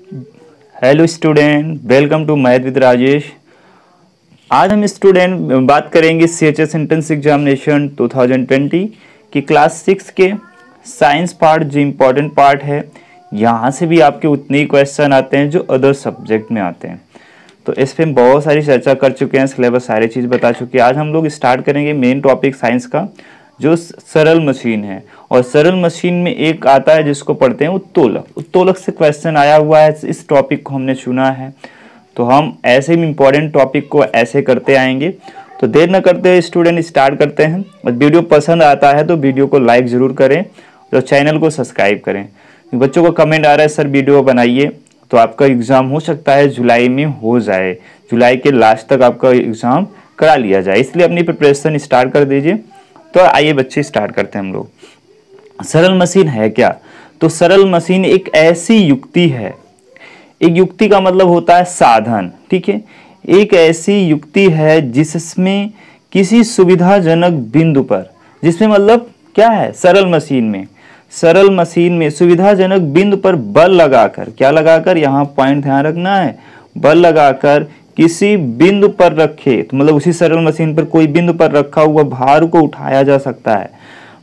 Hello student, welcome to math with Rajesh. आज हम student बात करेंगे CHS एंट्रेंस एग्जामिनेशन 2020 की क्लास 6 के साइंस पार्ट, जो इम्पोर्टेंट पार्ट है। यहाँ से भी आपके उतने ही क्वेश्चन आते हैं जो अदर सब्जेक्ट में आते हैं। तो इस पर हम बहुत सारी चर्चा कर चुके हैं, सिलेबस सारी चीज़ बता चुके हैं। आज हम लोग स्टार्ट करेंगे मेन टॉपिक साइंस का, जो सरल मशीन है। और सरल मशीन में एक आता है जिसको पढ़ते हैं उत्तोलक। उत्तोलक से क्वेश्चन आया हुआ है, इस टॉपिक को हमने चुना है। तो हम ऐसे भी इम्पोर्टेंट टॉपिक को ऐसे करते आएंगे। तो देर न करते हुए स्टूडेंट स्टार्ट करते हैं। और वीडियो पसंद आता है तो वीडियो को लाइक ज़रूर करें और चैनल को सब्सक्राइब करें। बच्चों को कमेंट आ रहा है सर वीडियो बनाइए, तो आपका एग्ज़ाम हो सकता है जुलाई में हो जाए, जुलाई के लास्ट तक आपका एग्ज़ाम करा लिया जाए, इसलिए अपनी प्रिपरेशन स्टार्ट कर दीजिए। तो आइए बच्चे स्टार्ट करते हैं हम लोग। सरल मशीन है क्या? तो सरल मशीन एक ऐसी युक्ति है, एक युक्ति का मतलब होता है साधन, ठीक है। एक ऐसी युक्ति है जिसमें किसी सुविधाजनक बिंदु पर, जिसमें मतलब क्या है, सरल मशीन में सुविधाजनक बिंदु पर बल लगाकर, क्या लगाकर, यहाँ पॉइंट ध्यान रखना है, बल लगाकर किसी बिंदु पर रखे, तो मतलब उसी सरल मशीन पर कोई बिंदु पर रखा हुआ भार को उठाया जा सकता है।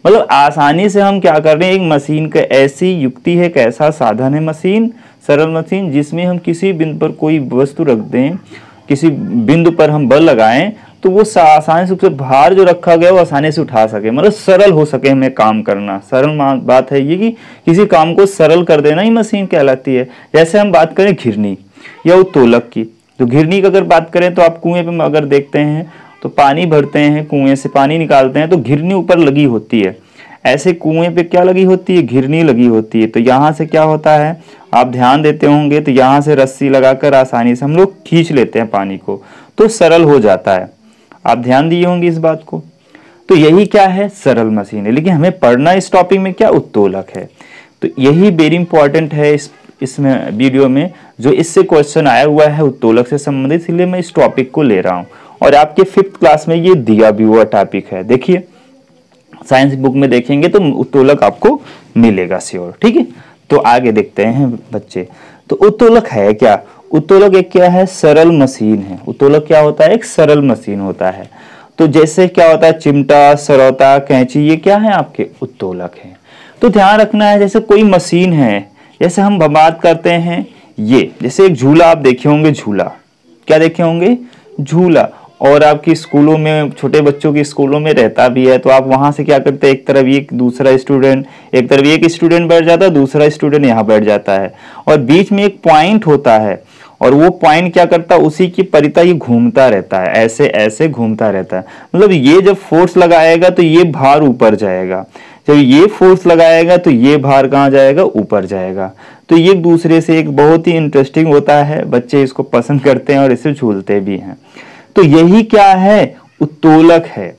मतलब आसानी से हम क्या कर रहे हैं, एक मशीन का ऐसी युक्ति है, एक ऐसा साधन है मशीन, सरल मशीन, जिसमें हम किसी बिंदु पर कोई वस्तु रख दें, किसी बिंदु पर हम बल लगाएं तो वो आसानी से उससे भार जो रखा गया वो आसानी से उठा सके, मतलब सरल हो सके हमें काम करना। सरल बात है ये कि किसी काम को सरल कर देना ही मशीन कहलाती है। जैसे हम बात करें घिरनी या उत्तोलक की, तो घिरनी की अगर बात करें तो आप कुएं पे अगर देखते हैं तो पानी भरते हैं, कुएं से पानी निकालते हैं तो घिरनी ऊपर लगी होती है। ऐसे कुएं पे क्या लगी होती है, घिरनी लगी होती है। तो यहाँ से क्या होता है, आप ध्यान देते होंगे, तो यहाँ से रस्सी लगाकर आसानी से हम लोग खींच लेते हैं पानी को, तो सरल हो जाता है। आप ध्यान दिए होंगे इस बात को। तो यही क्या है, सरल मशीन है। लेकिन हमें पढ़ना इस टॉपिक में क्या, उत्तोलक है। तो यही वेरी इंपॉर्टेंट है इसमें वीडियो में, जो इससे क्वेश्चन आया हुआ है उत्तोलक से संबंधित, इसलिए मैं इस टॉपिक को ले रहा हूँ। और आपके 5th क्लास में ये दिया भी हुआ टॉपिक है, देखिए साइंस बुक में देखेंगे तो उत्तोलक आपको मिलेगा श्योर, ठीक है। तो आगे देखते हैं बच्चे। तो उत्तोलक है क्या? उत्तोलक एक क्या है, सरल मशीन है। उत्तोलक क्या होता है, एक सरल मशीन होता है। तो जैसे क्या होता है, चिमटा, सरौता, कैंची, ये क्या है आपके उत्तोलक है। तो ध्यान रखना है, जैसे कोई मशीन है, जैसे हम बात करते हैं ये, जैसे एक झूला आप देखे होंगे, झूला क्या देखे होंगे, झूला। और आपकी स्कूलों में, छोटे बच्चों की स्कूलों में रहता भी है, तो आप वहां से क्या करते हैं, एक तरफ एक दूसरा स्टूडेंट, एक तरफ एक स्टूडेंट बैठ जाता है, दूसरा स्टूडेंट यहाँ बैठ जाता है, और बीच में एक पॉइंट होता है, और वो पॉइंट क्या करता है, उसी की परिता ये घूमता रहता है, ऐसे ऐसे घूमता रहता है। मतलब ये जब फोर्स लगाएगा तो ये भार ऊपर जाएगा, जब ये फोर्स लगाएगा तो ये भार कहाँ जाएगा, ऊपर जाएगा। तो ये एक दूसरे से एक बहुत ही इंटरेस्टिंग होता है, बच्चे इसको पसंद करते हैं और इसे झूलते भी हैं। तो यही क्या है, उत्तोलक है।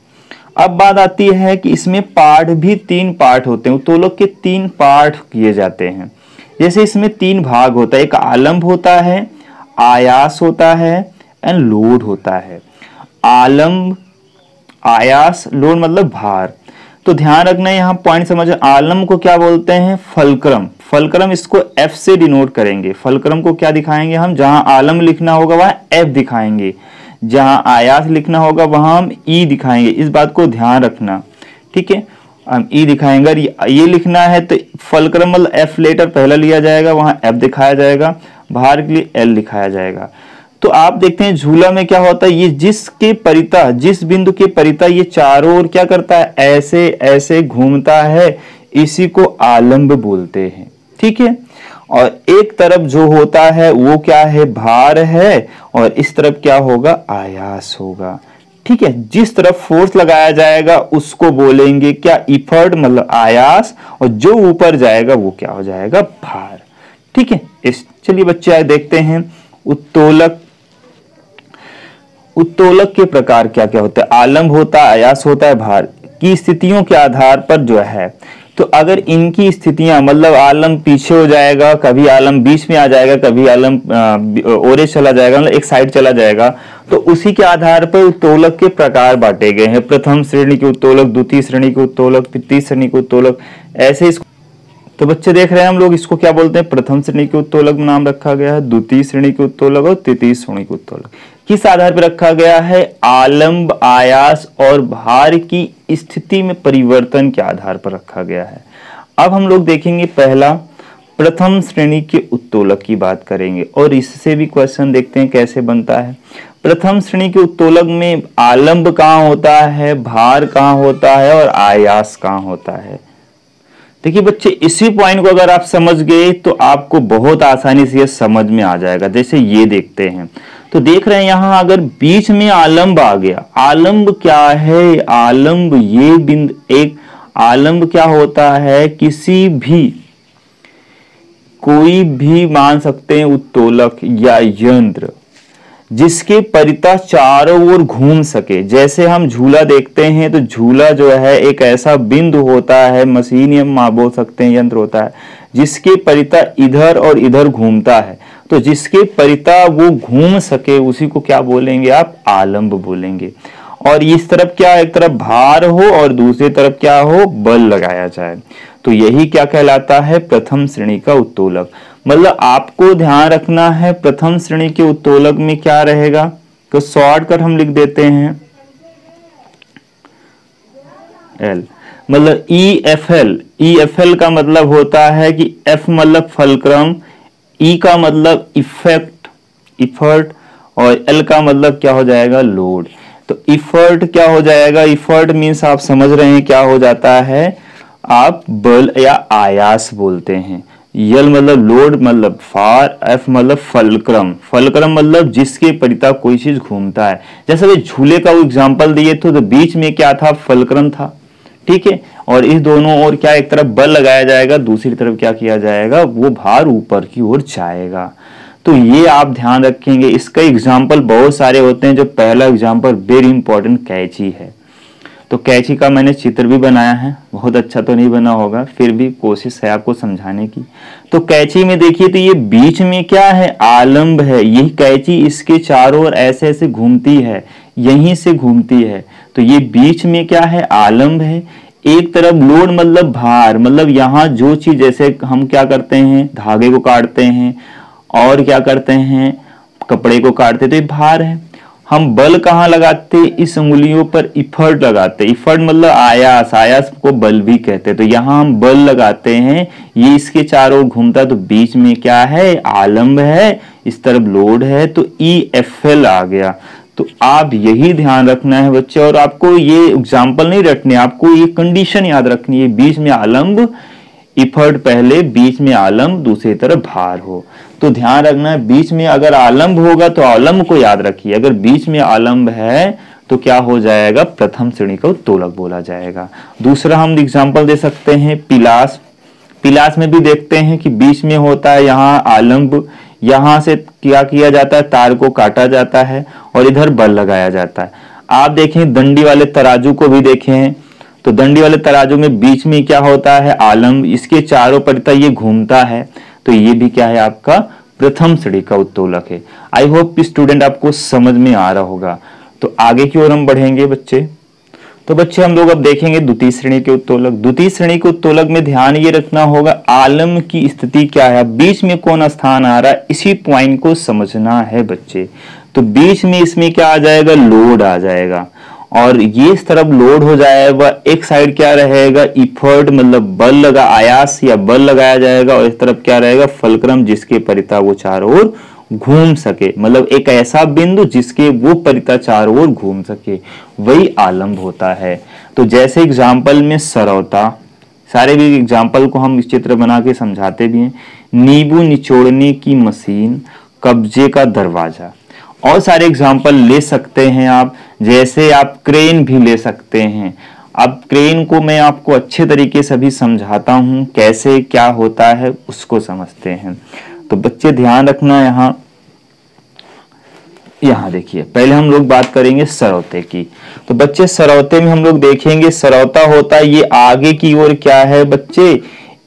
अब बात आती है कि इसमें पार्ट भी 3 पार्ट होते हैं। उत्तोलक के 3 पार्ट किए जाते हैं। जैसे इसमें 3 भाग होता है, एक आलंब होता है, आयास होता है एंड लोड होता है। आलंब, आयास, लोड मतलब भार। तो ध्यान रखना है, यहाँ पॉइंट समझ। आलंब को क्या बोलते हैं, फलक्रम। फलक्रम इसको F से डिनोट करेंगे। फलक्रम को क्या दिखाएंगे हम, जहां आलंब लिखना होगा वहां F दिखाएंगे, जहां आयास लिखना होगा वहां हम E दिखाएंगे। इस बात को ध्यान रखना, ठीक है। हम E दिखाएंगे, ये लिखना है तो फलक्रम मतलब F लेटर पहला लिया जाएगा, वहां F दिखाया जाएगा, भार के लिए L लिखाया जाएगा। तो आप देखते हैं झूला में क्या होता है, ये जिसके परिता, जिस बिंदु के परिता ये चारों ओर क्या करता है, ऐसे ऐसे घूमता है, इसी को आलंब बोलते हैं, ठीक है। और एक तरफ जो होता है वो क्या है, भार है, और इस तरफ क्या होगा, आयास होगा, ठीक है। जिस तरफ फोर्स लगाया जाएगा उसको बोलेंगे क्या, इफर्ट मतलब आयास, और जो ऊपर जाएगा वो क्या हो जाएगा, भार, ठीक है। चलिए बच्चे आज देखते हैं उत्तोलक। उत्तोलक के प्रकार क्या क्या होते हैं, आलंब होता है, आयास होता है, भार की स्थितियों के आधार पर जो है। तो अगर इनकी स्थितियां, मतलब आलम पीछे हो जाएगा, कभी आलम बीच में आ जाएगा, कभी आलम ओरे चला जाएगा, मतलब एक साइड चला जाएगा, तो उसी के आधार पर उत्तोलक के प्रकार बांटे गए हैं। प्रथम श्रेणी के उत्तोलक, द्वितीय श्रेणी के उत्तोलक, तृतीय श्रेणी के उत्तोलक, ऐसे तो बच्चे देख रहे हैं हम लोग इसको क्या बोलते हैं, प्रथम श्रेणी के उत्तोलक नाम रखा गया है, द्वितीय श्रेणी के उत्तोलक और तृतीय श्रेणी के उत्तोलक। किस आधार पर रखा गया है, आलंब, आयास और भार की स्थिति में परिवर्तन के आधार पर रखा गया है। अब हम लोग देखेंगे पहला प्रथम श्रेणी के उत्तोलक की बात करेंगे और इससे भी क्वेश्चन देखते हैं कैसे बनता है। प्रथम श्रेणी के उत्तोलक में आलंब कहाँ होता है, भार कहाँ होता है और आयास कहाँ होता है। देखिए बच्चे, इसी पॉइंट को अगर आप समझ गए तो आपको बहुत आसानी से यह समझ में आ जाएगा। जैसे ये देखते हैं तो देख रहे हैं यहां अगर बीच में आलंब आ गया, आलंब क्या है, आलंब ये बिंदु, एक आलंब क्या होता है, किसी भी, कोई भी मान सकते हैं उत्तोलक या यंत्र जिसके परिता चारों ओर घूम सके। जैसे हम झूला देखते हैं तो झूला जो है एक ऐसा बिंदु होता है, मशीन या बोल सकते हैं यंत्र होता है जिसके परिता इधर और इधर घूमता है। तो जिसके परिता वो घूम सके उसी को क्या बोलेंगे आप, आलंब बोलेंगे। और इस तरफ क्या, एक तरफ भार हो और दूसरी तरफ क्या हो, बल लगाया जाए, तो यही क्या कहलाता है, प्रथम श्रेणी का उत्तोलक। मतलब आपको ध्यान रखना है प्रथम श्रेणी के उत्तोलक में क्या रहेगा, तो शॉर्टकट हम लिख देते हैं एल, मतलब EFL। EFL का मतलब होता है कि F मतलब फलक्रम, E का मतलब इफेक्ट, इफर्ट, और L का मतलब क्या हो जाएगा, लोड। तो इफर्ट क्या हो जाएगा, इफर्ट मीन्स आप समझ रहे हैं क्या हो जाता है, आप बल या आयास बोलते हैं। यल मतलब लोड मतलब फार, एफ मतलब फलक्रम, फलक्रम मतलब जिसके परिता कोई चीज घूमता है। जैसे वे झूले का वो एग्जांपल दिए थे तो बीच में क्या था, फलक्रम था, ठीक है। और इस दोनों ओर क्या, एक तरफ बल लगाया जाएगा, दूसरी तरफ क्या किया जाएगा, वो भार ऊपर की ओर जाएगा। तो ये आप ध्यान रखेंगे। इसका एग्जाम्पल बहुत सारे होते हैं। जो पहला एग्जाम्पल वेरी इंपॉर्टेंट कैंची है। तो कैंची का मैंने चित्र भी बनाया है, बहुत अच्छा तो नहीं बना होगा, फिर भी कोशिश है आपको समझाने की। तो कैंची में देखिए तो ये बीच में क्या है, आलंब है। यही कैंची इसके चारों ओर ऐसे ऐसे घूमती है, यहीं से घूमती है। तो ये बीच में क्या है, आलंब है। एक तरफ लोड मतलब भार, मतलब यहाँ जो चीज, जैसे हम क्या करते हैं, धागे को काटते हैं और क्या करते हैं, कपड़े को काटते, तो ये भार है। हम बल कहाँ लगाते, इस उंगलियों पर इफर्ट लगाते। इफर्ट मतलब आयास, आयास को बल भी कहते हैं। तो यहाँ हम बल लगाते हैं, ये इसके चारों ओर घूमता, तो बीच में क्या है, आलंब है, इस तरफ लोड है, तो EFL आ गया। तो आप यही ध्यान रखना है बच्चे, और आपको ये एग्जाम्पल नहीं रखने, आपको ये कंडीशन याद रखनी है, बीच में आलंब, इफर्ट पहले, बीच में आलंब, दूसरी तरफ भार हो। तो ध्यान रखना है, बीच में अगर आलंब होगा तो आलंब को याद रखिए, अगर बीच में आलंब है तो क्या हो जाएगा, प्रथम श्रेणी का उत्तोलक बोला जाएगा। दूसरा हम एग्जांपल दे सकते हैं पिलास। पिलास में भी देखते हैं कि बीच में होता है यहाँ आलंब, यहाँ से क्या किया जाता है, तार को काटा जाता है और इधर बल लगाया जाता है। आप देखें दंडी वाले तराजू को भी देखे हैं, तो दंडी वाले तराजू में बीच में क्या होता है, आलंब, इसके चारों परिता ये घूमता है, तो ये भी क्या है, आपका प्रथम श्रेणी का उत्तोलक है। आई होप स्टूडेंट आपको समझ में आ रहा होगा। तो आगे की ओर हम बढ़ेंगे बच्चे। तो बच्चे हम लोग अब देखेंगे द्वितीय श्रेणी के उत्तोलक। द्वितीय श्रेणी के उत्तोलक में ध्यान ये रखना होगा, आलंब की स्थिति क्या है, बीच में कौन स्थान आ रहा है, इसी पॉइंट को समझना है बच्चे। तो बीच में इसमें क्या आ जाएगा, लोड आ जाएगा, और ये इस तरफ लोड हो जाएगा। एक साइड क्या रहेगा, इफर्ट मतलब बल लगा, आयास या बल लगाया जाएगा, और इस तरफ क्या रहेगा, फलक्रम, जिसके परिता वो चारों ओर घूम सके, मतलब एक ऐसा बिंदु जिसके वो परिता चारों ओर घूम सके, वही आलंब होता है। तो जैसे एग्जाम्पल में सरौता, सारे भी एग्जाम्पल को हम इस चित्र बना के समझाते भी हैं। नींबू निचोड़ने की मशीन, कब्जे का दरवाजा, और सारे एग्जाम्पल ले सकते हैं आप। जैसे आप क्रेन भी ले सकते हैं। अब क्रेन को मैं आपको अच्छे तरीके से भी समझाता हूं, कैसे क्या होता है उसको समझते हैं। तो बच्चे ध्यान रखना, यहाँ देखिए, पहले हम लोग बात करेंगे सरौते की। तो बच्चे सरौते में हम लोग देखेंगे, सरौता होता है ये आगे की ओर क्या है बच्चे,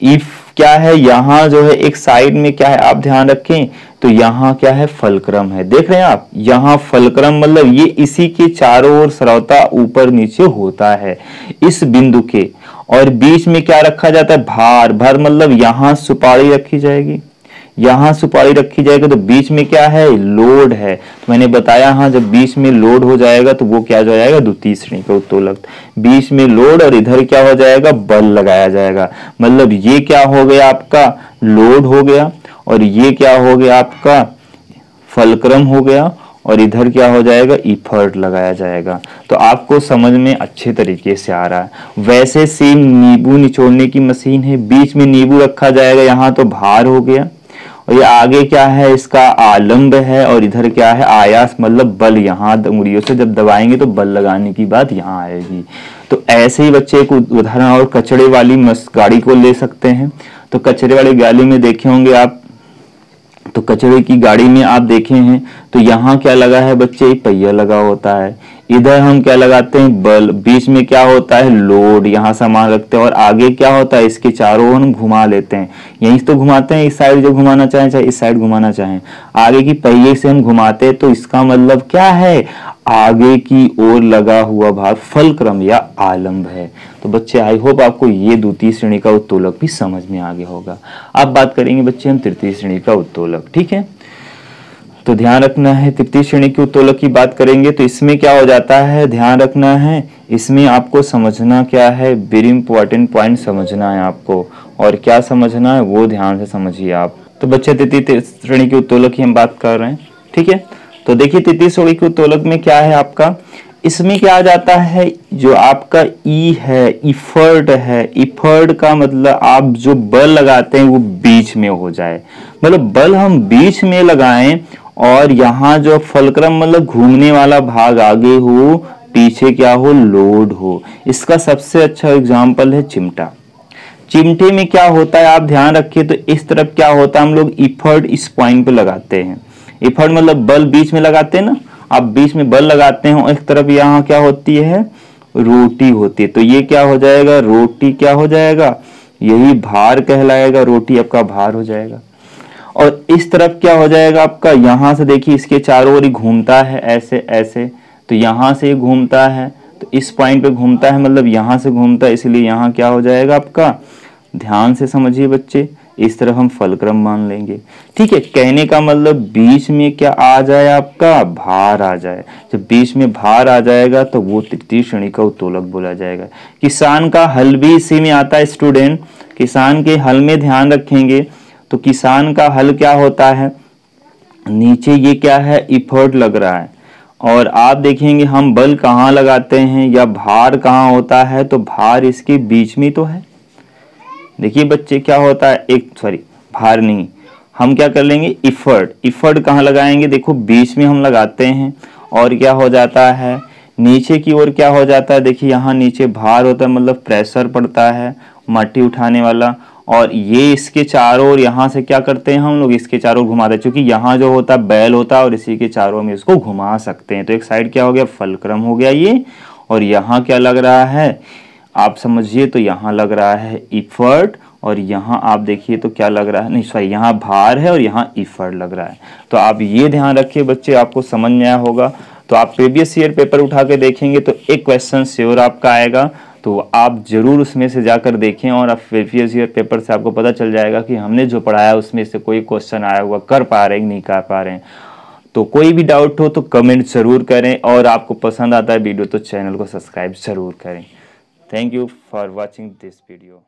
इफ क्या है, यहाँ जो है एक साइड में क्या है, आप ध्यान रखें, तो यहाँ क्या है, फलक्रम है। देख रहे हैं आप, यहाँ फलक्रम मतलब ये इसी के चारों ओर सरौता ऊपर नीचे होता है इस बिंदु के, और बीच में क्या रखा जाता है, भार। भार मतलब यहाँ सुपारी रखी जाएगी, यहाँ सुपारी रखी जाएगी, तो बीच में क्या है, लोड है। तो मैंने बताया हाँ, जब बीच में लोड हो जाएगा तो वो क्या हो जाएगा, द्वितीय श्रेणी का उत्तोलक। बीच में लोड और इधर क्या हो जाएगा, बल लगाया जाएगा। मतलब ये क्या हो गया आपका, लोड हो गया, और ये क्या हो गया आपका, फलक्रम हो गया, और इधर क्या हो जाएगा, इफर्ट लगाया जाएगा। तो आपको समझ में अच्छे तरीके से आ रहा है। वैसे सेम नींबू निचोड़ने की मशीन है, बीच में नींबू रखा जाएगा, यहाँ तो भार हो गया, और ये आगे क्या है, इसका आलंब है, और इधर क्या है, आयास मतलब बल। यहाँ उंगलियों से जब दबाएंगे तो बल लगाने की बात यहाँ आएगी। तो ऐसे ही बच्चे एक उदाहरण और कचड़े वाली गाड़ी को ले सकते हैं। तो कचरे वाली गाड़ी में देखे होंगे आप, तो कचरे की गाड़ी में आप देखे हैं तो यहाँ क्या लगा है बच्चे, एक पहिया लगा होता है। इधर हम क्या लगाते हैं, बल। बीच में क्या होता है, लोड, यहाँ सामान रखते हैं, और आगे क्या होता है, इसके चारों ओर हम घुमा लेते हैं। यहीं से तो घुमाते हैं, इस साइड जो घुमाना चाहें, चाहे इस साइड घुमाना चाहें, आगे की पहिए से हम घुमाते हैं। तो इसका मतलब क्या है, आगे की ओर लगा हुआ भाग फलक्रम या आलंब है। तो बच्चे आई होप आपको ये द्वितीय श्रेणी का उत्तोलक भी समझ में आ गया होगा। अब बात करेंगे बच्चे हम तृतीय श्रेणी का उत्तोलक, ठीक है। तो ध्यान रखना है, तृतीय श्रेणी के उत्तोलक की बात करेंगे तो इसमें क्या हो जाता है, ध्यान रखना है, इसमें आपको समझना क्या है, वेरी इंपॉर्टेंट पॉइंट समझना है आपको। और क्या समझना है वो ध्यान से समझिए आप। तो बच्चे तृतीय श्रेणी के उत्तोलक की हम बात कर रहे हैं, ठीक है। तो देखिए तृतीय श्रेणी के उत्तोलक में क्या है आपका, इसमें क्या आ जाता है, जो आपका ई है, इफर्ट है। इफर्ट का मतलब आप जो बल लगाते हैं वो बीच में हो जाए, मतलब बल हम बीच में लगाएं, और यहाँ जो फलक्रम मतलब घूमने वाला भाग आगे हो, पीछे क्या हो, लोड हो। इसका सबसे अच्छा एग्जाम्पल है चिमटा। चिमटे में क्या होता है आप ध्यान रखिए, तो इस तरफ क्या होता है, हम लोग इफर्ट इस पॉइंट पे लगाते हैं। इफर्ट मतलब बल बीच में लगाते हैं ना, आप बीच में बल लगाते हैं, और एक तरफ यहाँ क्या होती है, रोटी होती है। तो ये क्या हो जाएगा, रोटी क्या हो जाएगा, यही भार कहलाएगा, रोटी आपका भार हो जाएगा। और इस तरफ क्या हो जाएगा आपका, यहाँ से देखिए इसके चारों ओर घूमता है, ऐसे ऐसे। तो यहाँ से घूमता है, तो इस पॉइंट पे घूमता है, मतलब यहाँ से घूमता है, इसलिए यहाँ क्या हो जाएगा आपका, ध्यान से समझिए बच्चे, इस तरफ हम फलक्रम मान लेंगे, ठीक है। कहने का मतलब बीच में क्या आ जाए आपका, भार आ जाए। जब बीच में भार आ जाएगा तो वो तृतीय श्रेणी का उत्तोलक बोला जाएगा। किसान का हल भी इसी में आता है स्टूडेंट। किसान के हल में ध्यान रखेंगे तो किसान का हल क्या होता है, नीचे ये क्या है, इफर्ट लग रहा है, और आप देखेंगे हम बल कहाँ लगाते हैं या भार कहाँ होता है, तो भार इसके बीच में तो है। देखिए बच्चे क्या होता है, भार नहीं, हम क्या कर लेंगे, इफर्ट। इफर्ट कहाँ लगाएंगे, देखो बीच में हम लगाते हैं, और क्या हो जाता है, नीचे की ओर क्या हो जाता है, देखिए यहाँ नीचे भार होता है, मतलब प्रेशर पड़ता है माटी उठाने वाला, और ये इसके चारों ओर यहाँ से क्या करते हैं हम लोग, इसके चारों घुमाते हैं, क्योंकि यहाँ जो होता है बैल होता है, और इसी के चारों में इसको घुमा सकते हैं। तो एक साइड क्या हो गया, फलक्रम हो गया ये, और यहाँ क्या लग रहा है आप समझिए, तो यहाँ लग रहा है इफर्ट, और यहाँ आप देखिए तो क्या लग रहा है, नहीं सॉरी, यहाँ भार है और यहाँ इफर्ट लग रहा है। तो आप ये ध्यान रखिए बच्चे, आपको समझ में आया होगा। तो आप प्रीवियस ईयर पेपर उठा के देखेंगे तो एक क्वेश्चन श्योर आपका आएगा, तो आप जरूर उसमें से जाकर देखें, और आप प्रीवियस ईयर पेपर से आपको पता चल जाएगा कि हमने जो पढ़ाया उसमें से कोई क्वेश्चन आया हुआ कर पा रहे हैं नहीं कर पा रहे हैं। तो कोई भी डाउट हो तो कमेंट जरूर करें, और आपको पसंद आता है वीडियो तो चैनल को सब्सक्राइब जरूर करें। Thank you for watching this video.